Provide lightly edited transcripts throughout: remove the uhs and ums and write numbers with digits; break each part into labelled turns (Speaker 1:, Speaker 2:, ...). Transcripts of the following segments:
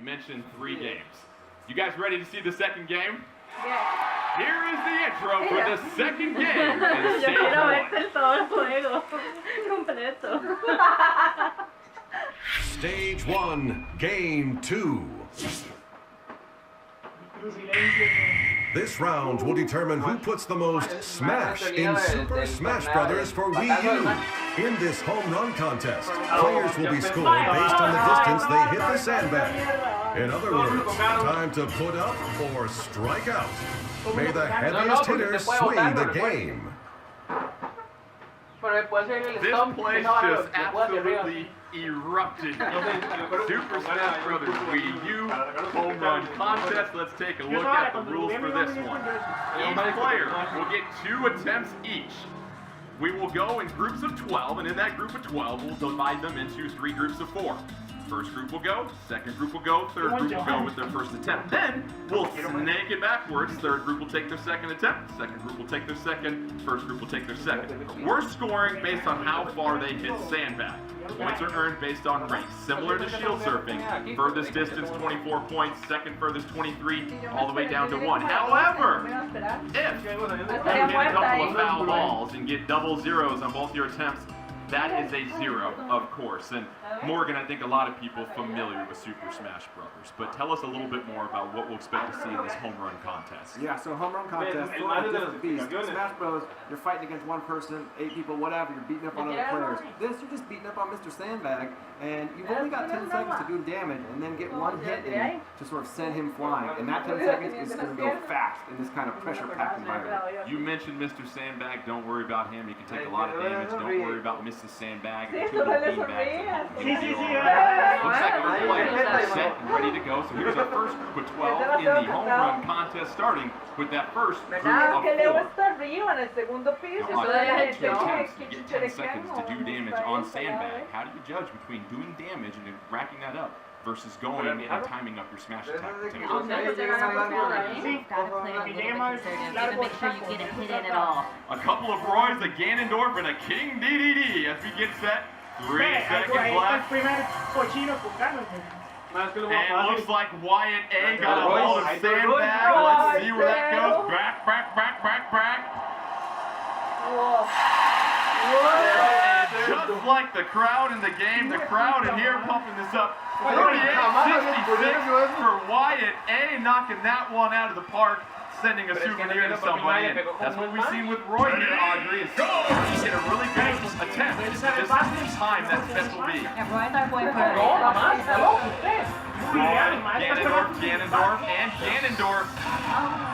Speaker 1: You mentioned 3 games. You guys ready to see the second game?
Speaker 2: Yeah.
Speaker 1: Here is the intro for the second game in
Speaker 2: Yo
Speaker 1: stage
Speaker 2: quiero
Speaker 1: 1.
Speaker 2: verte todo el juego completo.
Speaker 3: Stage 1, Game 2. This round will determine who puts the most smash in Super Smash Bros. For Wii U. In this home run contest, players will be scored based on the distance they hit the sandbag. In other words, time to put up or strike out. May the heaviest hitter swing the game.
Speaker 1: This place just absolutely erupted. Super Smash Bros. Wii U home run contest. Let's take a look at the rules for this one. Each player will get 2 attempts each. We will go in groups of 12, and in that group of 12, we'll divide them into 3 groups of 4. First group will go, second group will go, third group will go with their first attempt. Then we'll snake it backwards. Third group will take their second attempt, second group will take their second, first group will take their second. We're scoring based on how far they hit sandbag. Points are earned based on rank. Similar to shield surfing, furthest distance 24 points, second furthest 23, all the way down to 1. However, if you hit a couple of foul balls and get double zeros on both your attempts, that is a 0, of course. And Morgan, I think a lot of people familiar with Super Smash Bros. But tell us a little bit more about what we'll expect to see in this home run contest.
Speaker 4: Yeah, so home run contest, totally different beast. Smash Bros, you're fighting against one person, 8 people, whatever, you're beating up on other players. This, you're just beating up on Mr. Sandbag, and you've only got 10 seconds to do damage, and then get one hit in to sort of send him flying. And that 10 seconds is going to go fast in this kind of pressure-packed environment.
Speaker 1: You mentioned Mr. Sandbag, don't worry about him, he can take a lot of damage. Don't worry about Mrs. Sandbag and 2 little beanbags. Looks like our players are set and ready to go. So here's our first group of 12 in the home run contest, starting with that first group of 4. Now, on 2 attempts, you get 10 seconds to do damage on Sandbag. How do you judge between doing damage and racking that up versus going and timing up your smash attack potential?
Speaker 5: You've got to play a little bit conservative. Even make sure you get a hit in at all.
Speaker 1: A couple of Roys, a Ganondorf, and a King DDD as we get set. 3 seconds left. And looks like Wyatt A got a hold of Sandbag. Let's see where that goes. Back. And just like the crowd in the game, the crowd in here pumping this up. 38-66 for Wyatt A, knocking that one out of the park, sending a souvenir to somebody. And that's what we've seen with Roy here, Audrey. Is he hit a really good attempt. Just time that will be.
Speaker 5: Yeah, Roy's our boyfriend.
Speaker 1: Ganondorf, and Ganondorf.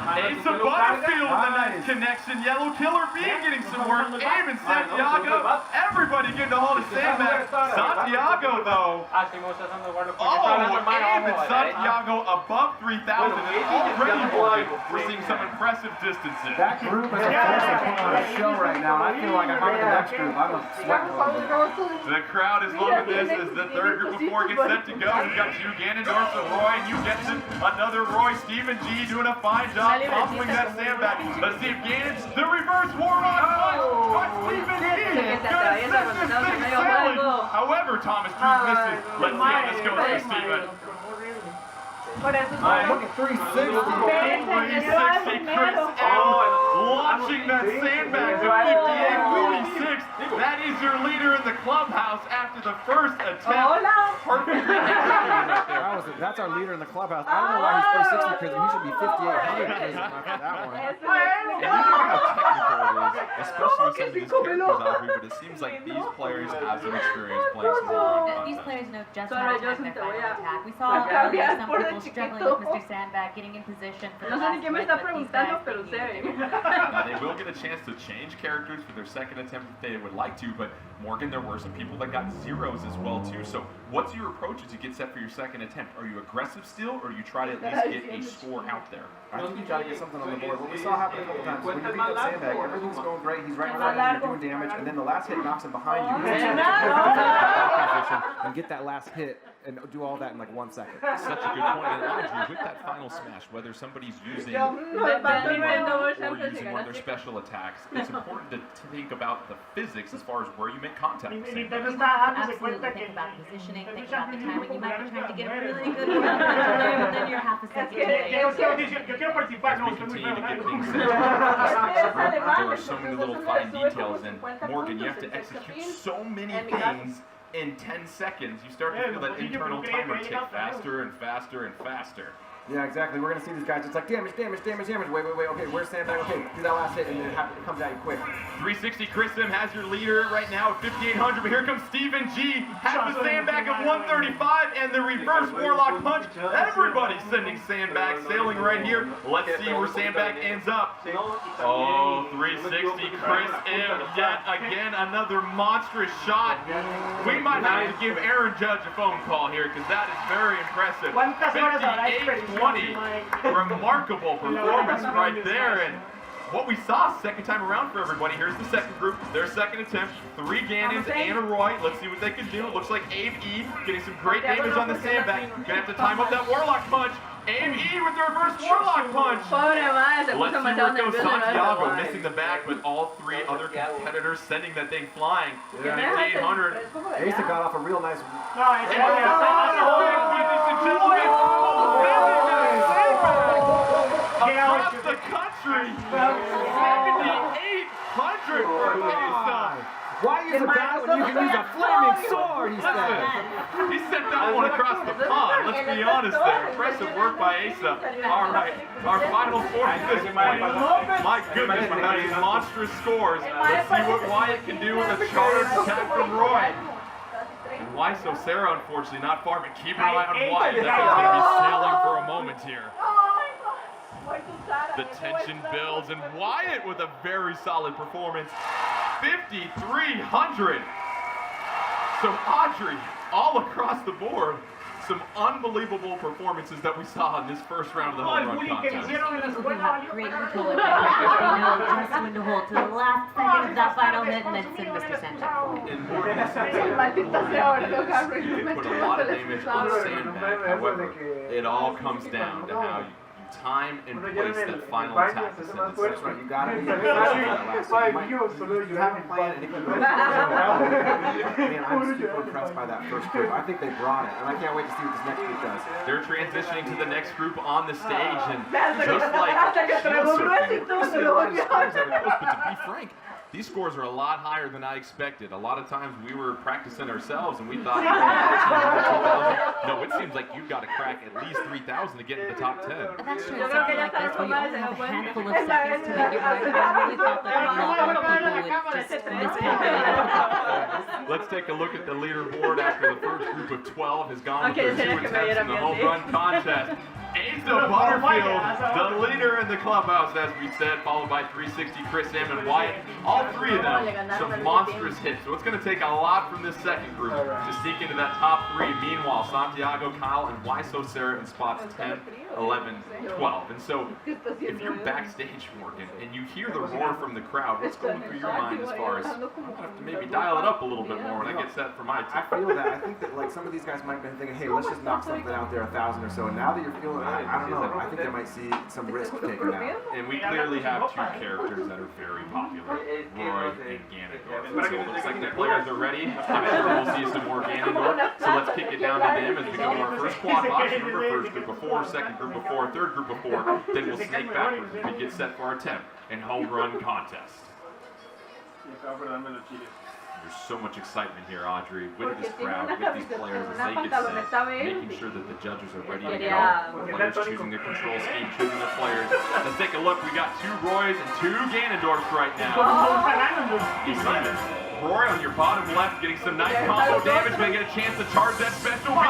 Speaker 1: Ace of Butterfield with a nice connection. Yellow Killer B getting some work. Aim and Santiago. Everybody getting a hold of Sandbag. Santiago, though. Aim and Santiago above 3,000. And already we're seeing some impressive distances.
Speaker 4: That group is officially putting on a show right now. I feel like I'm on the next group. I'm sweating a little bit.
Speaker 1: The crowd is loving this as the third group of 4 gets set to go. We've got 2 Ganondorfs and Roy, and you get another Roy. Stephen G doing a fine job toppling that Sandbag. Let's see if Ganon's the reverse war on Stephen G. Gonna set this thing sailing. However, Thomas Cruz misses. Let's see how this goes for Stephen.
Speaker 4: Look at 360.
Speaker 1: 360 Chris M. Launching that Sandbag to 58-46. That is your leader in the clubhouse after the first attempt. Perfectly executed right there.
Speaker 4: That's our leader in the clubhouse. I don't know why he's 360 prism. He should be 5800 prism after that one.
Speaker 6: And you know how technical it is, especially with some of these characters out here, but it seems like these players have some experience playing some more.
Speaker 5: These players know just how to time their final attack. We saw earlier some people struggling with Mr. Sandbag getting in position for the last hit, but these guys
Speaker 1: Now, they will get a chance to change characters for their second attempt if they would like to, but Morgan, there were some people that got zeros as well too. So what's your approach as you get set for your second attempt? Are you aggressive still, or you try to at least get a score out there?
Speaker 4: I think you try to get something on the board. What we saw happen a couple times, when you beat up Sandbag, everything's going great, he's right in front of you, you're doing damage, and then the last hit knocks him behind you. You can and get that last hit and do all that in like 1 second.
Speaker 6: Such a good point. And Audrey, with that final smash, whether somebody's using or using one of their special attacks, it's important to think about the physics as far as where you make make contact.
Speaker 5: Absolutely think about positioning, think about the timing. You might be trying to get a really good round there, but then you're half a second late.
Speaker 6: As we continue to get things set, there are so many little fine details, and Morgan, you have to execute so many things in 10 seconds. You start to feel that internal timer tick faster and faster and faster.
Speaker 4: Yeah, exactly. We're going to see these guys. It's like damage. Wait. Okay, where's Sandbag? Okay, do that last hit, and then it comes at you quick.
Speaker 1: 360 Chris Sim has your leader right now at 5,800, but here comes Steven G. Has the sandbag of 135 and the reverse Warlock punch. Everybody's sending sandbag sailing right here. Let's see where sandbag ends up. Oh, 360 Chris M. Yet again, another monstrous shot. We might have to give Aaron Judge a phone call here because that is very impressive. 58-20. Remarkable performance right there. And what we saw second time around for everybody. Here's the second group, their second attempt. 3 Ganons and a Roy. Let's see what they can do. It looks like Abe E getting some great damage on the sandbag. Gonna have to time up that Warlock punch. Abe E with the reverse Warlock punch. Let's see where it goes. Santiago missing the back, but all 3 other competitors sending that thing flying. 5,800.
Speaker 4: Asa got off a real nice...
Speaker 1: Ladies and gentlemen, across the country, 7,800 for Asa.
Speaker 4: Why use a bat when you can use a flaming sword, he said.
Speaker 1: He sent that one across the pond, let's be honest there. Impressive work by Asa. All right, our final score at this point. My goodness, with these monstrous scores. Let's see what Wyatt can do with a charged attack from Roy. And Wyso Sarah, unfortunately, not far, but keep an eye on Wyatt. That thing's going to be sailing for a moment here. The tension builds, and Wyatt with a very solid performance. 5,300. So Audrey, all across the board, some unbelievable performances that we saw in this first round of the home run contest.
Speaker 5: People who have great control of their characters, they know just when to hold to the last second of that final hit, and it's in Mr. Sanchez.
Speaker 6: And Morgan has put a lot of damage on sandbag. However, it all comes down to how you time and place that final attack to send it.
Speaker 4: That's right, you gotta be that last one. You haven't planned anything. Man, I'm super impressed by that first group. I think they brought it, and I can't wait to see what this next group does.
Speaker 1: They're transitioning to the next group on the stage, and just like shield surfing, we're going to see a lot of scores that are close, but to be frank, these scores are a lot higher than I expected. A lot of times we were practicing ourselves and we thought, 2,000. No, it seems like you've got to crack at least 3,000 to get into the top 10.
Speaker 5: And that's true. Something like this where you only have a handful of seconds to make it work. I really thought that a lot more people would just miscalculate.
Speaker 1: Let's take a look at the leaderboard after the first group of 12 has gone with their 2 attempts in the home run contest. Asa Butterfield, the leader in the clubhouse, as we said, followed by 360 Chris M and Wyatt. All 3 of them, some monstrous hits. So it's going to take a lot from this second group to sneak into that top 3. Meanwhile, Santiago, Kyle, and Wyso Sarah in spots 10, 11, 12. And so, if you're backstage, Morgan, and you hear the roar from the crowd, what's going through your mind as far as, I'm going to have to maybe dial it up a little bit more when I get set for my
Speaker 4: I
Speaker 1: team?
Speaker 4: feel that. I think that like some of these guys might have been thinking, hey, let's just knock something out there 1,000 or so. And now that you're feeling, I don't know, I think they might see some risk taken now.
Speaker 1: And we clearly have 2 characters that are very popular, Roy and Ganondorf. So it looks like the players are ready. I'm sure we'll see some more Ganondorf. So let's kick it down to them as we go to our first quad box. Remember, first group of 4, second group of 4, third group of 4. Then we'll snake backwards as we get set for our 10th and home run contest. There's so much excitement here, Audrey, with this crowd, with these players as they get set, making sure that the judges are ready to go. The players choosing their control scheme, choosing their players. Let's take a look. We got 2 Roys and 2 Ganondorfs right now. You see this? Roy on your bottom left getting some nice combo damage, may get a chance to charge that special B.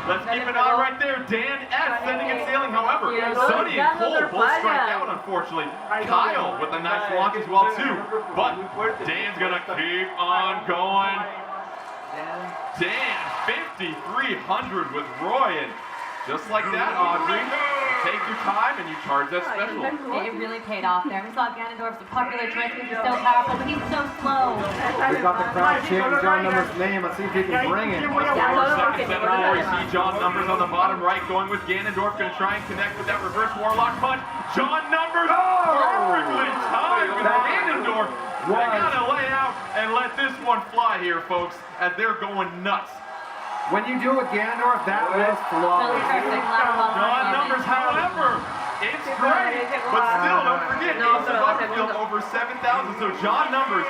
Speaker 1: Let's keep an eye right there. Dan S sending and sailing. However, Sonny and Cole both strike out, unfortunately. Kyle with a nice launch as well, too. But Dan's going to keep on going. Dan, 5,300 with Roy. And just like that, Audrey, you take your time and you charge that special.
Speaker 5: It really paid off there. We saw Ganondorf's a popular choice because he's so powerful, but he's so slow.
Speaker 4: We got the crowd chanting John Numbers' name. Let's see if he can bring it.
Speaker 1: Second center floor, you see John Numbers on the bottom right going with Ganondorf, going to try and connect with that reverse Warlock punch. John Numbers perfectly timed with Ganondorf. They gotta lay out and let this one fly here, folks, as they're going nuts.
Speaker 4: When you do it, Ganondorf, that was flawless.
Speaker 1: John numbers, however, it's great, but still, don't forget, Ace of Butterfield over 7,000. So John numbers,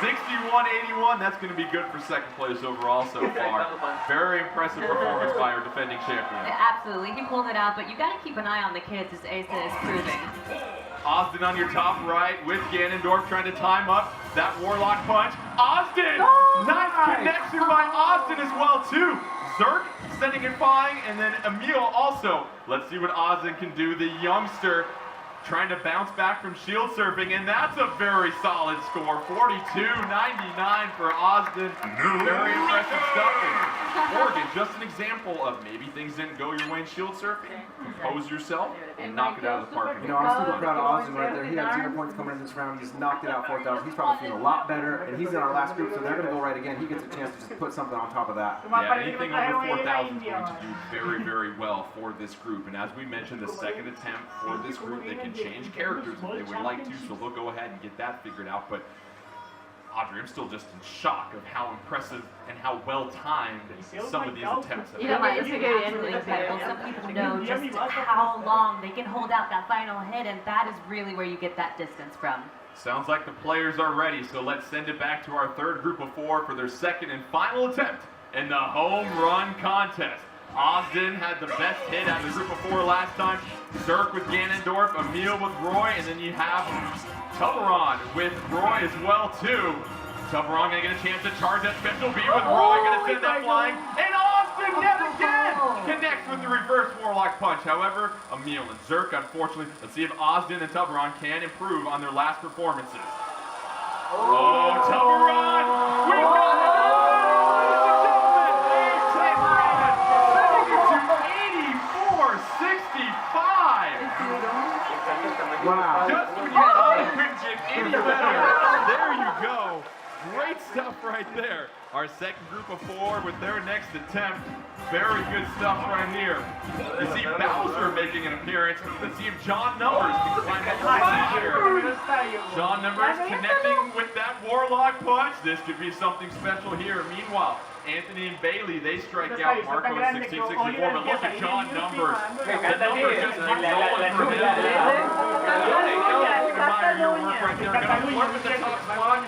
Speaker 1: 6181. That's going to be good for second place overall so far. Very impressive performance by our defending champion.
Speaker 5: Absolutely, he pulled it out, but you got to keep an eye on the kids, as Asa is proving.
Speaker 1: Austin on your top right with Ganondorf trying to time up that Warlock punch. Austin! Nice connection by Austin as well, too. Zerk sending it flying, and then Emil also. Let's see what Austin can do. The youngster trying to bounce back from shield surfing, and that's a very solid score. 42.99 for Austin. Very impressive stuff. And Morgan, just an example of maybe things didn't go your way in shield surfing. Compose yourself and knock it out of the park.
Speaker 4: You know, I'm super proud of Austin right there. He had 0 points coming in this round. He just knocked it out 4,000. He's probably feeling a lot better, and he's in our last group, so they're going to go right again. He gets a chance to just put something on top of that.
Speaker 6: Yeah, anything over 4,000 is going to do very, very well for this group. And as we mentioned, the second attempt for this group, they can change characters if they would like to, so they'll go ahead and get that figured out. But Audrey, I'm still just in shock of how impressive and how well timed some of these attempts have been.
Speaker 5: Absolutely incredible. Some people know just how long they can hold out that final hit, and that is really where you get that distance from.
Speaker 1: Sounds like the players are ready, so let's send it back to our third group of 4 for their second and final attempt in the home run contest. Austin had the best hit out of the group of 4 last time. Zerk with Ganondorf, Emil with Roy, and then you have Tuberon with Roy as well, too. Tuberon gonna get a chance to charge that special beam with Roy, gonna send that flying, and Austin yet again connects with the reverse Warlock punch. However, Emil and Zerk, unfortunately, let's see if Austin and Tuberon can improve on their last performances. Oh, Tuberon! We got it!
Speaker 4: Wow.
Speaker 1: Just when you thought it couldn't get any better, there you go. Great stuff right there. Our second group of 4 with their next attempt. Very good stuff right here. You see Bowser making an appearance. Let's see if John Numbers can climb up higher. John Numbers connecting with that Warlock punch. This could be something special here. Meanwhile, Anthony and Bailey, they strike out Marco in 1664, but look at John Numbers. The numbers just keep rolling for him. Admire your work right there. Gonna flirt with the top spot.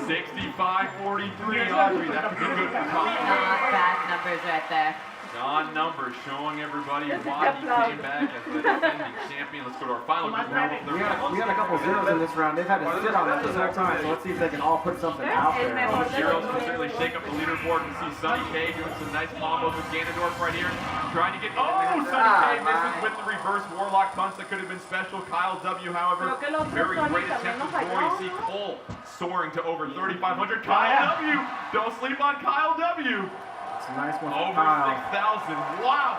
Speaker 1: 65-43, Audrey. That could be good for top.
Speaker 5: Not bad numbers right there.
Speaker 1: John Numbers showing everybody why he came back as the defending champion. Let's go to our final group now.
Speaker 4: We had a couple zeros in this round. They've had to sit on it this whole time, so let's see if they can all put something out there.
Speaker 1: Zeros can certainly shake up the leaderboard. We see Sunny K doing some nice combos with Ganondorf right here. Trying to get, Sunny K misses with the reverse Warlock punch. That could have been special. Kyle W, however, very great attempt with Roy. You see Cole soaring to over 3,500. Kyle W, don't sleep on Kyle W.
Speaker 4: It's a nice one for
Speaker 1: over
Speaker 4: Kyle.
Speaker 1: 6,000. Wow.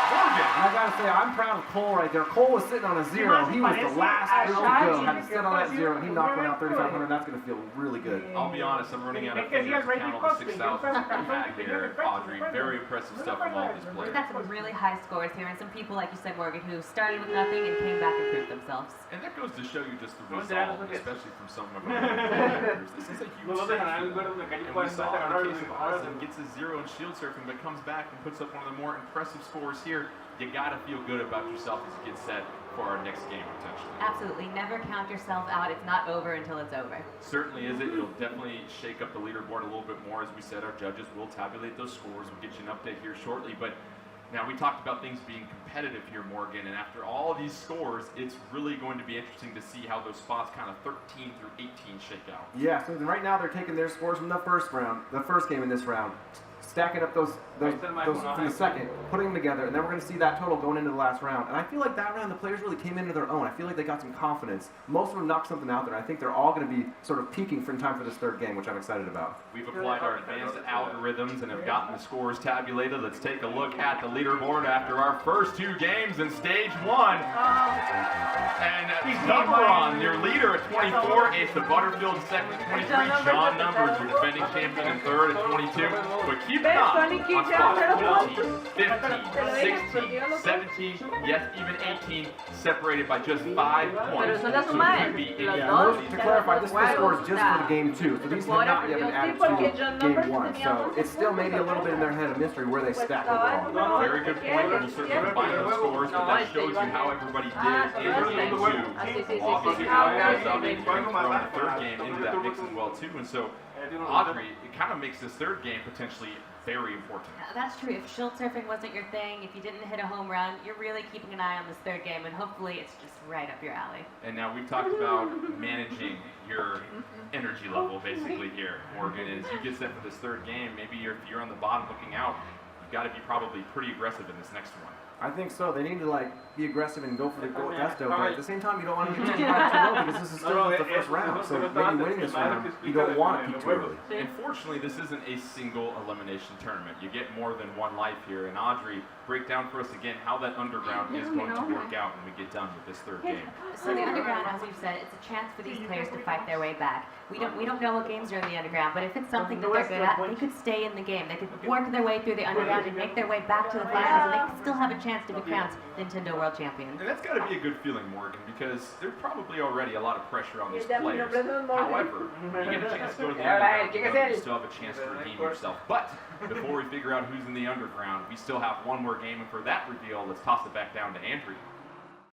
Speaker 1: Morgan.
Speaker 4: And I gotta say, I'm proud of Cole right there. Cole was sitting on a 0. He was the last to go. Had to sit on that 0. He knocked one out 3,500. That's gonna feel really good.
Speaker 1: I'll be honest, I'm running out of fingers to count all the 6,000 we had here, Audrey. Very impressive stuff from all these
Speaker 5: We've
Speaker 1: players.
Speaker 5: got some really high scores here, and some people, like you said, Morgan, who started with nothing and came back and proved themselves.
Speaker 1: And that goes to show you just the resolve, especially from some of our players. This is a huge stage. And we saw in the case of Austin, gets a 0 in shield surfing, but comes back and puts up one of the more impressive scores here. You gotta feel good about yourself as you get set for our next game, potentially.
Speaker 5: Absolutely. Never count yourself out. It's not over until it's over.
Speaker 1: Certainly is it. It'll definitely shake up the leaderboard a little bit more. As we said, our judges will tabulate those scores. We'll get you an update here shortly. But now we talked about things being competitive here, Morgan, and after all of these scores, it's really going to be interesting to see how those spots kind of 13 through 18 shake out.
Speaker 4: Yeah, so right now they're taking their scores from the first round, the first game in this round, stacking up those from the second, putting them together, and then we're going to see that total going into the last round. And I feel like that round the players really came into their own. I feel like they got some confidence. Most of them knocked something out there. I think they're all going to be sort of peaking for in time for this third game, which I'm excited about.
Speaker 1: We've applied our advanced algorithms and have gotten the scores tabulated. Let's take a look at the leaderboard after our first 2 games in stage 1. And Tuberon, your leader at 24, Ace of Butterfield second at 23, John Numbers, your defending champion in third at 22. But
Speaker 6: even up on spots 14, 15, 16, 17, yes, even 18, separated by just 5 points.
Speaker 2: Pero eso es la
Speaker 6: So
Speaker 2: suma
Speaker 6: it could be any
Speaker 4: Yeah,
Speaker 6: one of
Speaker 4: those,
Speaker 6: these.
Speaker 4: to clarify, this score is just for the game 2, so these have not yet been added to game 1. So it's still maybe a little bit in their head of mystery where they stack overall.
Speaker 6: Very good point. We'll certainly combine those scores, but that shows you how everybody did in game 2. Obviously, how guys up and throwing the third game into that mix as well too. And so, Audrey, it kind of makes this third game potentially very important.
Speaker 5: That's true. If shield surfing wasn't your thing, if you didn't hit a home run, you're really keeping an eye on this third game, and hopefully it's just right up your alley.
Speaker 6: And now we've talked about managing your energy level basically here, Morgan. As you get set for this third game, maybe if you're on the bottom looking out, you've got to be probably pretty aggressive in this next one.
Speaker 4: I think so. They need to be aggressive and go for the goal gusto, but at the same time, you don't want to get too high too low because this is still the first round. So maybe winning this round, you don't want to peak too early.
Speaker 6: Unfortunately, this isn't a single elimination tournament. You get more than one life here. And Audrey, break down for us again how that underground is going to work out when we get done with this third game.
Speaker 5: So the underground, as we've said, it's a chance for these players to fight their way back. We don't know what games are in the underground, but if it's something that they're good at, they could stay in the game. They could work their way through the underground and make their way back to the finals, and they could still have a chance to be crowned Nintendo World Champion.
Speaker 6: And that's got to be a good feeling, Morgan, because there's probably already a lot of pressure on these players. However, you get a chance to go to the underground, you still have a chance to redeem yourself. But before we figure out who's in the underground, we still have one more game, and for that reveal, let's toss it back down to Andrew.